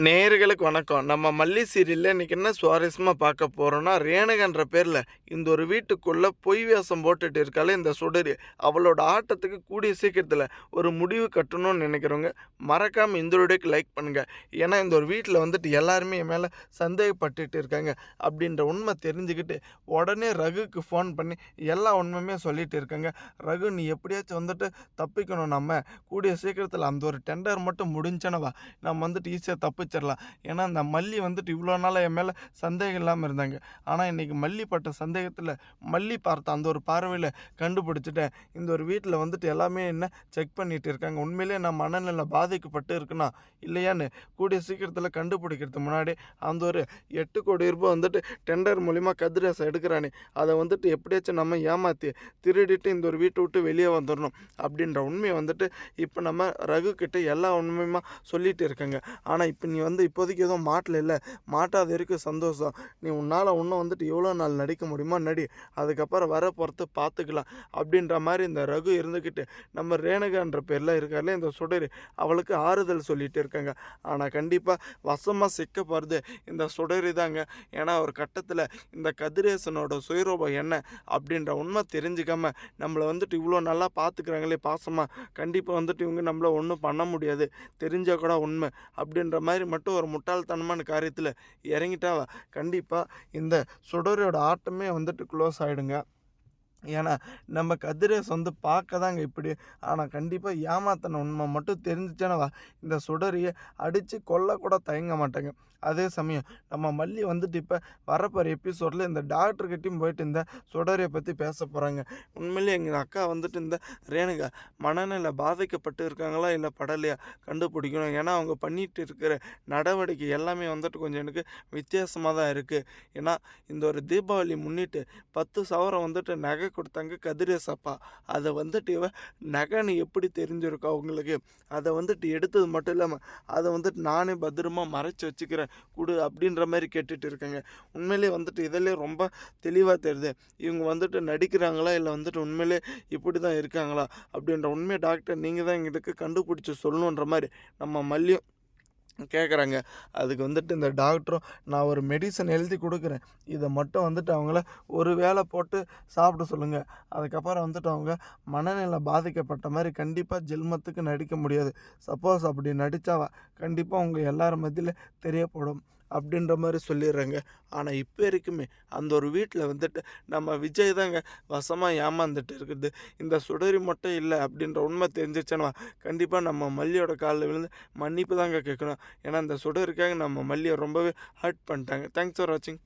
நேயர்களுக்கு வணக்கம். நம்ம மல்லி சீரியல்ல இன்னைக்கு என்ன சுவாரஸ்யமா பார்க்க போறோம்னா, ரேணுகான்ற பேர்ல இந்த ஒரு வீட்டுக்குள்ள பொய் வேஷம் போட்டுட்டு இருக்காளே இந்த சுடரி. அவளோட ஆட்டத்துக்கு கூடிய சீக்கிரத்துல ஒரு முடிவு கட்டணும்னு நினைக்கிறவங்க, மறக்காம இந்த வீடியோக்கு லைக் பண்ணுங்க. ஏன்னா இந்த ஒரு வீட்ல வந்துட்டு எல்லாருமே என் மேல சந்தேகப்பட்டுட்டு இருக்காங்க. அப்படின்ற உண்மை தெரிஞ்சுக்கிட்டு உடனே ரகுக்கு ஃபோன் பண்ணி எல்லா உண்மையுமே சொல்லிட்டு இருக்காங்க. ரகு நீ எப்படியாச்சும் வந்துட்டு தப்பிக்கணும் நம்ம. கூடிய சீக்கிரத்துல அந்த ஒரு டெண்டர் மட்டும் முடிஞ்சுச்சுனா வா. நம்ம வந்துட்டு ஈஸியா தப்பிச்சிடலாம். ஏன்னா அந்த மல்லி வந்துட்டு இவ்வளோ நாளாக என் மேலே சந்தேகம் இல்லாமல் இருந்தாங்க. ஆனால் இன்னைக்கு மல்லி பட்ட சந்தேகத்தில் மல்லி பார்த்த அந்த ஒரு பார்வையில் கண்டுபிடிச்சிட்டேன். இந்த ஒரு வீட்டில் வந்துட்டு எல்லாமே என்ன செக் பண்ணிட்டு இருக்காங்க. உண்மையிலேயே நான் மனநிலை பாதிக்கப்பட்டு இருக்குன்னா இல்லையான்னு கூடிய சீக்கிரத்தில் கண்டுபிடிக்கிறதுக்கு முன்னாடி அந்த ஒரு 8 கோடி ரூபாய் வந்துட்டு டெண்டர் மூலிமா கதிரேசை எடுக்கிறானே அதை வந்துட்டு எப்படியாச்சும் நம்ம ஏமாற்றி திருடிட்டு இந்த ஒரு வீட்டை விட்டு வெளியே வந்துடணும் அப்படின்ற உண்மையை வந்துட்டு இப்போ நம்ம ரகு கிட்ட எல்லா உண்மையுமா சொல்லிட்டு இருக்காங்க. ஆனால் இப்போ நீ வந்து இப்போதைக்கு எதுவும் மாட்டல இல்லை, மாட்டாத வரைக்கும் சந்தோஷம். நீ உன்னால் இன்னும் வந்துட்டு எவ்வளோ நாள் நடிக்க முடியுமோ நடி, அதுக்கப்புறம் வர போகிறத பார்த்துக்கலாம் அப்படின்ற மாதிரி இந்த ரகு இருந்துக்கிட்டு நம்ம ரேணுகான்ற பேரில் இருக்கார்ல இந்த சுடரி, அவளுக்கு ஆறுதல் சொல்லிட்டு இருக்காங்க. ஆனால் கண்டிப்பாக வசமாக சிக்க போகிறது இந்த சுடரி தாங்க. ஏன்னா ஒரு கட்டத்தில் இந்த கதிரேசனோட சுயரூபம் என்ன அப்படின்ற உண்மை தெரிஞ்சுக்காம நம்மளை வந்துட்டு இவ்வளோ நல்லா பார்த்துக்கிறாங்களே பாசமாக, கண்டிப்பாக வந்துட்டு இவங்க நம்மளை ஒன்றும் பண்ண முடியாது, தெரிஞ்சால் கூட உண்மை அப்படின்ற மாதிரி மட்டும் ஒரு முட்டாள்தனமான காரியத்தில் இறங்கிட்டா கண்டிப்பாக இந்த சுடரோட ஆட்டமே வந்துட்டு க்ளோஸ் ஆகிடுங்க. ஏன்னா நம்ம கதிரேஸ் வந்து பார்க்க தாங்க இப்படி, ஆனால் கண்டிப்பாக ஏமாத்தின உண்மை மட்டும் தெரிஞ்சிச்சேனவா இந்த சுடரியை அடித்து கொல்ல கூட தயங்க மாட்டாங்க. அதே சமயம் நம்ம மல்லி வந்துட்டு இப்போ வரப்போகிற எபிசோடில் இந்த டாக்டர்கிட்டையும் போயிட்டு இந்த சுடரியை பற்றி பேச போகிறாங்க. உண்மையிலேயே எங்கள் அக்கா வந்துட்டு இந்த ரேணுகா மனநிலை பாதிக்கப்பட்டு இருக்காங்களா இல்லை படலையா கண்டுபிடிக்கணும். ஏன்னா அவங்க பண்ணிட்டு இருக்கிற நடவடிக்கை எல்லாமே வந்துட்டு கொஞ்சம் எனக்கு வித்தியாசமாக தான் இருக்குது. ஏன்னா இந்த ஒரு தீபாவளி முன்னிட்டு 10 சவரம் வந்துட்டு நகை கொடுத்தாங்க கதிரேஸ் அப்பா. அதை வந்துட்டு இவன் நகைன்னு எப்படி தெரிஞ்சிருக்கோம் அவங்களுக்கு, அதை வந்துட்டு எடுத்தது மட்டும் இல்லாமல் அதை வந்துட்டு நானே பத்திரமா மறைச்சி வச்சுக்கிறேன் கொடு அப்படின்ற மாதிரி கேட்டுட்டு இருக்காங்க. உண்மையிலே வந்துட்டு இதிலே ரொம்ப தெளிவாக தெரியுது இவங்க வந்துட்டு நடிக்கிறாங்களா இல்லை வந்துட்டு உண்மையிலே இப்படி தான் இருக்காங்களா அப்படின்ற உண்மையை டாக்டர் நீங்கள் தான் எங்களுக்கு கண்டுபிடிச்சி சொல்லணுன்ற மாதிரி நம்ம மல்லியும் கேட்குறாங்க. அதுக்கு வந்துட்டு இந்த டாக்டரும் நான் ஒரு மெடிசன் எழுதி கொடுக்குறேன், இதை மட்டும் வந்துட்டு அவங்கள ஒரு வேளை போட்டு சாப்பிட சொல்லுங்கள். அதுக்கப்புறம் வந்துட்டு அவங்க மனநிலை பாதிக்கப்பட்ட மாதிரி கண்டிப்பாக ஜென்மத்துக்கு நடிக்க முடியாது. சப்போஸ் அப்படி நடித்தாவா கண்டிப்பாக அவங்க எல்லார் மத்தியில் தெரியப்படும் அப்படின்ற மாதிரி சொல்லிடுறாங்க. ஆனால் இப்போ வரைக்குமே அந்த ஒரு வீட்டில் வந்துட்டு நம்ம விஜய் தாங்க வசமாக ஏமாந்துட்டு இருக்குது. இந்த சுடரி மட்டும் இல்லை அப்படின்ற உண்மை தெரிஞ்சிச்சுன்னா கண்டிப்பாக நம்ம மல்லியோட காலில் விழுந்து மன்னிப்பு தாங்க கேட்கணும். ஏன்னா இந்த சுடருக்காக நம்ம மல்லியை ரொம்பவே ஹர்ட் பண்ணிட்டாங்க. தேங்க்ஸ் ஃபார் வாட்சிங்.